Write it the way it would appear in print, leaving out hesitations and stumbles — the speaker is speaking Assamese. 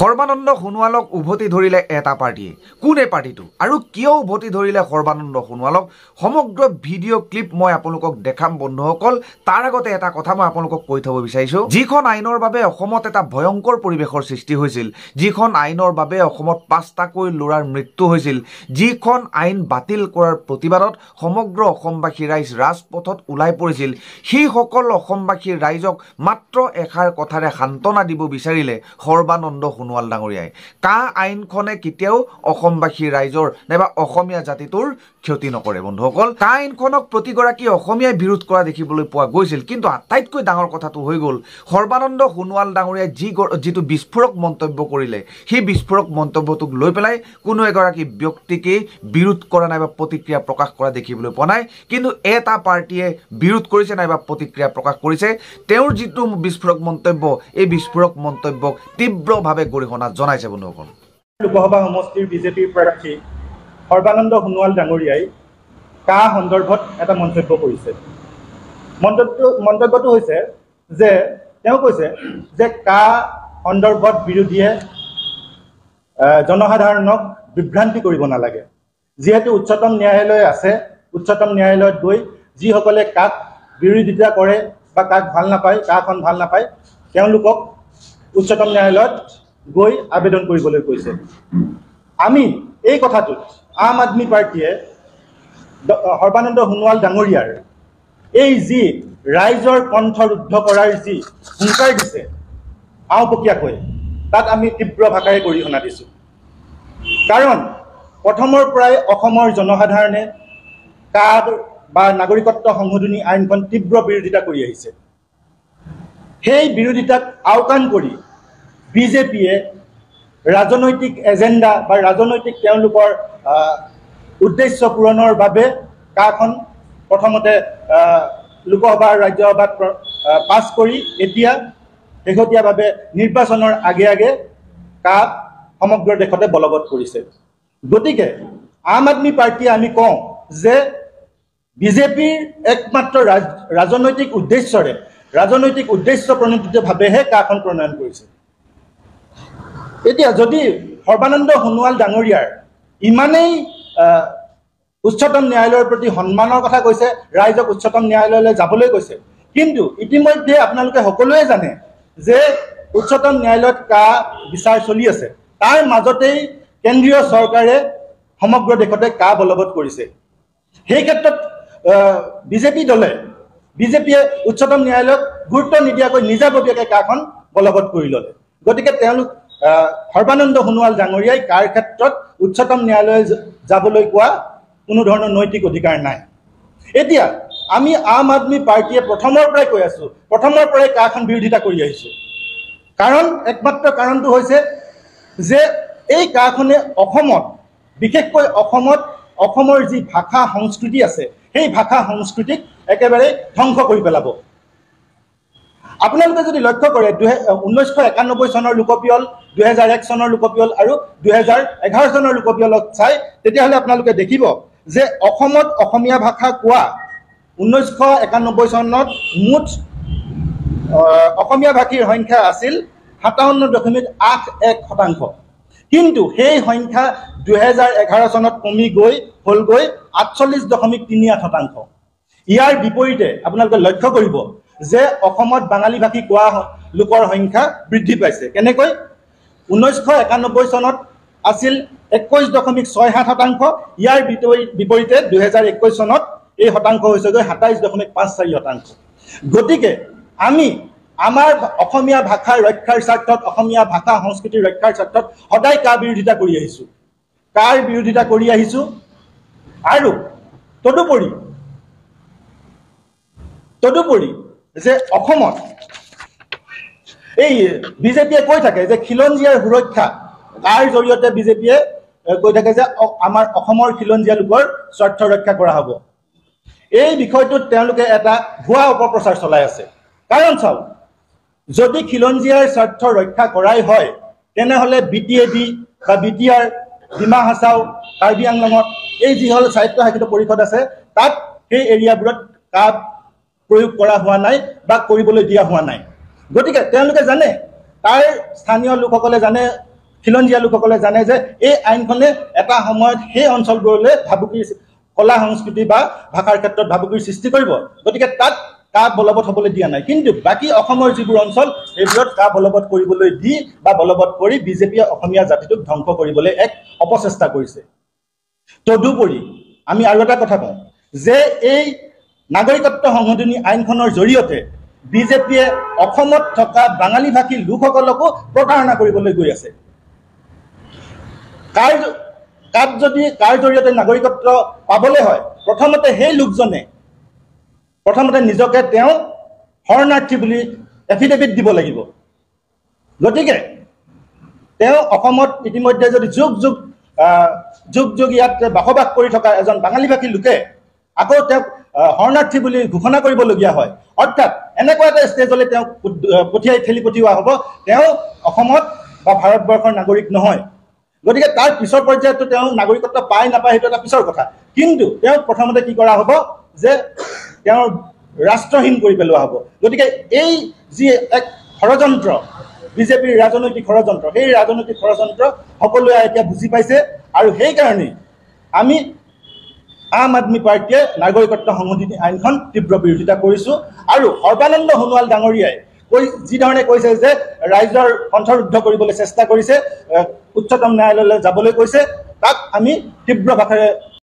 সৰ্বানন্দ সোণোৱালক উভতি ধৰিলে এটা পাৰ্টিয়ে। কোন এই পাৰ্টিটো আৰু কিয় উভতি ধৰিলে সৰ্বানন্দ সোণোৱালক সমগ্ৰ ভিডিঅ' ক্লিপ মই আপোনালোকক দেখাম বন্ধুসকল। তাৰ আগতে এটা কথা মই আপোনালোকক কৈ থব বিচাৰিছো, যিখন আইনৰ বাবে অসমত এটা ভয়ংকৰ পৰিৱেশৰ সৃষ্টি হৈছিল, যিখন আইনৰ বাবে অসমত ৫টাকৈ ল'ৰাৰ মৃত্যু হৈছিল, যিখন আইন বাতিল কৰাৰ প্ৰতিবাদত সমগ্ৰ অসমবাসী ৰাইজ ৰাজপথত ওলাই পৰিছিল, সেই সকল অসমবাসীৰ ৰাইজক মাত্ৰ এষাৰ কথাৰে সান্তনা দিব বিচাৰিলে সৰ্বানন্দ সোণোৱাল ডাঙৰীয়াই। কা আইনখনে কেতিয়াও অসমবাসী ৰাইজৰ নাইবা অসমীয়া জাতিটোৰ ক্ষতি নকৰে বন্ধুসকল। কা আইনখনক প্ৰতিগৰাকী অসমীয়াই বিৰোধ কৰা দেখিবলৈ পোৱা গৈছিল, কিন্তু আটাইতকৈ ডাঙৰ কথাটো হৈ গ'ল সৰ্বানন্দ সোণোৱাল ডাঙৰীয়াই যিটো বিস্ফোৰক মন্তব্য কৰিলে, সেই বিস্ফোৰক মন্তব্যটোক লৈ পেলাই কোনো এগৰাকী ব্যক্তিকে বিৰোধ কৰা নাইবা প্ৰতিক্ৰিয়া প্ৰকাশ কৰা দেখিবলৈ পোৱা নাই, কিন্তু এটা পাৰ্টিয়ে বিৰোধ কৰিছে নাইবা প্ৰতিক্ৰিয়া প্ৰকাশ কৰিছে। তেওঁৰ যিটো বিস্ফোৰক মন্তব্য, এই বিস্ফোৰক মন্তব্যক তীব্ৰভাৱে গৰিহণা জনাইছে বন্ধুসকল। লোকসভা সমষ্টিৰ বিজেপিৰ প্ৰাৰ্থী সৰ্বানন্দ সোণোৱাল ডাঙৰীয়াই কা সন্দৰ্ভত এটা মন্তব্য কৰিছে। মন্তব্যটো হৈছে যে তেওঁ কৈছে যে কা সন্দৰ্ভত বিৰোধীয়ে জনসাধাৰণক বিভ্ৰান্তি কৰিব নালাগে। যিহেতু উচ্চতম ন্যায়ালয় আছে, উচ্চতম ন্যায়ালয়ত গৈ যিসকলে কাক বিৰোধিতা কৰে বা কাক ভাল নাপায়, কাখন ভাল নাপায়, তেওঁলোকক উচ্চতম ন্যায়ালয়ত গৈ আবেদন কৰিবলৈ কৈছে। আমি এই কথাটোত আম আদমি পাৰ্টীয়ে সৰ্বানন্দ সোণোৱাল ডাঙৰীয়াৰ এই যি ৰাইজৰ কণ্ঠ ৰুদ্ধ কৰাৰ যি হুংকাৰ দিছে আওপকীয়াকৈ, তাত আমি তীব্ৰ ভাষাৰে গৰিহণা দিছোঁ। কাৰণ প্ৰথমৰ পৰাই অসমৰ জনসাধাৰণে কা বা নাগৰিকত্ব সংশোধনী আইনখন তীব্ৰ বিৰোধিতা কৰি আহিছে। সেই বিৰোধিতাক আওকাণ কৰি বিজেপিয়ে ৰাজনৈতিক এজেণ্ডা বা ৰাজনৈতিক তেওঁলোকৰ উদ্দেশ্য পূৰণৰ বাবে কাখন প্ৰথমতে লোকসভা ৰাজ্যসভাত পাছ কৰি এতিয়া শেহতীয়াভাৱে নিৰ্বাচনৰ আগে আগে কা সমগ্ৰ দেশতে বলবৎ কৰিছে। গতিকে আম আদমি পাৰ্টীয়ে আমি কওঁ যে বিজেপিৰ একমাত্ৰ ৰাজনৈতিক উদ্দেশ্যৰে, ৰাজনৈতিক উদ্দেশ্য প্ৰণোদিতভাৱেহে কাখন প্ৰণয়ন কৰিছে। এতিয়া যদি সৰ্বানন্দ সোণোৱাল ডাঙৰীয়াৰ ইমানেই উচ্চতম ন্যায়ালয়ৰ প্ৰতি সন্মানৰ কথা কৈছে, ৰাইজক উচ্চতম ন্যায়ালয়লৈ যাবলৈ কৈছে, কিন্তু ইতিমধ্যে আপোনালোকে সকলোৱে জানে যে উচ্চতম ন্যায়ালয়ত কা বিচাৰ চলি আছে। তাৰ মাজতেই কেন্দ্ৰীয় চৰকাৰে সমগ্ৰ দেশতে কা বলবৎ কৰিছে। সেই ক্ষেত্ৰত বিজেপিয়ে উচ্চতম ন্যায়ালয়ক গুৰুত্ব নিদিয়াকৈ নিজাববীয়াকৈ কাখন বলবৎ কৰি ল'লে। গতিকে তেওঁলোক সৰ্বানন্দ সোণোৱাল ডাঙৰীয়াই কাৰ ক্ষেত্ৰত উচ্চতম ন্যায়ালয় যাবলৈ কোৱা কোনো ধৰণৰ নৈতিক অধিকাৰ নাই। এতিয়া আমি আম আদমি পাৰ্টীয়ে প্ৰথমৰ পৰাই কৈ আছোঁ, প্ৰথমৰ পৰাই কাখন বিৰোধিতা কৰি আহিছোঁ। কাৰণ একমাত্ৰ কাৰণটো হৈছে যে এই কাখনে অসমত, বিশেষকৈ অসমৰ যি ভাষা সংস্কৃতি আছে, সেই ভাষা সংস্কৃতিক একেবাৰে ধ্বংস কৰি পেলাব। আপোনালোকে যদি লক্ষ্য কৰে 1991 চনৰ লোকপিয়ল, 2001 চনৰ লোকপিয়ল আৰু 2011 চনৰ লোকপিয়লক চাই, তেতিয়াহ'লে আপোনালোকে দেখিব যে অসমত অসমীয়া ভাষা কোৱা 1991 চনত মুঠ অসমীয়া ভাষীৰ সংখ্যা আছিল 57.81%। কিন্তু সেই সংখ্যা 2011 চনত কমি গৈ হ'লগৈ 48.38%। ইয়াৰ বিপৰীতে আপোনালোকে লক্ষ্য কৰিব যে অসমত বাঙালী ভাষী কোৱা লোকৰ সংখ্যা বৃদ্ধি পাইছে। কেনেকৈ? 1991 চনত আছিল 21.67%, ইয়াৰ বিপৰীতে 2021 চনত এই শতাংশ হৈছেগৈ 27.54%। গতিকে আমি আমাৰ অসমীয়া ভাষা ৰক্ষাৰ স্বাৰ্থত, অসমীয়া ভাষা সংস্কৃতিৰ ৰক্ষাৰ স্বাৰ্থত সদায় কাৰ বিৰোধিতা কৰি আহিছোঁ। আৰু তদুপৰি যে অসমত এই বিজেপিয়ে কৈ থাকে যে খিলঞ্জীয়াৰ সুৰক্ষা, তাৰ জৰিয়তে বিজেপিয়ে কৈ থাকে যে আমাৰ অসমৰ খিলঞ্জীয়া লোকৰ স্বাৰ্থ ৰক্ষা কৰা হ'ব। এই বিষয়টোত তেওঁলোকে এটা ভুৱা অপপ্ৰচাৰ চলাই আছে। কাৰণ চাওক, যদি খিলঞ্জীয়াৰ স্বাৰ্থ ৰক্ষা কৰাই হয়, তেনেহ'লে BTAB বা BTR, ডিমা হাছাও, কাৰ্বি আংলঙত এই যিসকল স্বায়ত্তশাসিত পৰিষদ আছে, তাত সেই এৰিয়াবোৰত প্ৰয়োগ কৰা হোৱা নাই বা কৰিবলৈ দিয়া হোৱা নাই। গতিকে তেওঁলোকে জানে, তাৰ স্থানীয় লোকসকলে জানে, খিলঞ্জীয়া লোকসকলে জানে যে এই আইনখনে এটা সময়ত সেই অঞ্চলবোৰলৈ ভাবুকিৰ কলা সংস্কৃতি বা ভাষাৰ ক্ষেত্ৰত ভাবুকিৰ সৃষ্টি কৰিব। গতিকে তাত কা বলবৎ হ'বলৈ দিয়া নাই। কিন্তু বাকী অসমৰ যিবোৰ অঞ্চল সেইবোৰত কা বলবৎ কৰিবলৈ দি বা বলবৎ কৰি বিজেপিয়ে অসমীয়া জাতিটোক ধ্বংস কৰিবলৈ এক অপচেষ্টা কৰিছে। তদুপৰি আমি আৰু এটা কথা কওঁ যে এই নাগৰিকত্ব সংশোধনী আইনখনৰ জৰিয়তে বিজেপিয়ে অসমত থকা বাঙালীভাষী লোকসকলকো প্ৰতাৰণা কৰিবলৈ গৈ আছে। কাক যদি কাৰ জৰিয়তে নাগৰিকত্ব পাবলৈ হয়, প্ৰথমতে সেই লোকজনে নিজকে তেওঁ শৰণাৰ্থী বুলি এফিডেভিট দিব লাগিব। গতিকে তেওঁ অসমত ইতিমধ্যে যদি যুগ যুগ ইয়াত বসবাস কৰি থকা এজন বাঙালীভাষী লোকে আকৌ তেওঁক শৰণাৰ্থী বুলি ঘোষণা কৰিবলগীয়া হয়, অৰ্থাৎ এনেকুৱা এটা ষ্টেজলৈ তেওঁক ঠেলি পঠিওৱা হ'ব, তেওঁ অসমত বা ভাৰতবৰ্ষৰ নাগৰিক নহয়। গতিকে তাৰ পিছৰ পৰ্যায়তো তেওঁ নাগৰিকত্ব পায় নাপায় সেইটো এটা পিছৰ কথা। কিন্তু তেওঁক প্ৰথমতে কি কৰা হ'ব যে তেওঁৰ ৰাষ্ট্ৰহীন কৰি পেলোৱা হ'ব। গতিকে এই যি এক ষড়যন্ত্ৰ, বিজেপিৰ ৰাজনৈতিক ষড়যন্ত্ৰ, সেই ৰাজনৈতিক ষড়যন্ত্ৰ সকলোৱে এতিয়া বুজি পাইছে। আৰু সেইকাৰণেই আমি আম আদমি পাৰ্টীয়ে নাগৰিকত্ব সংশোধনী আইনখন তীব্ৰ বিৰোধিতা কৰিছোঁ। আৰু সৰ্বানন্দ সোণোৱাল ডাঙৰীয়াই যিধৰণে কৈছে যে ৰাইজৰ কণ্ঠৰুদ্ধ কৰিবলৈ চেষ্টা কৰিছে, উচ্চতম ন্যায়ালয়লৈ যাবলৈ কৈছে, তাক আমি তীব্ৰ ভাষাৰে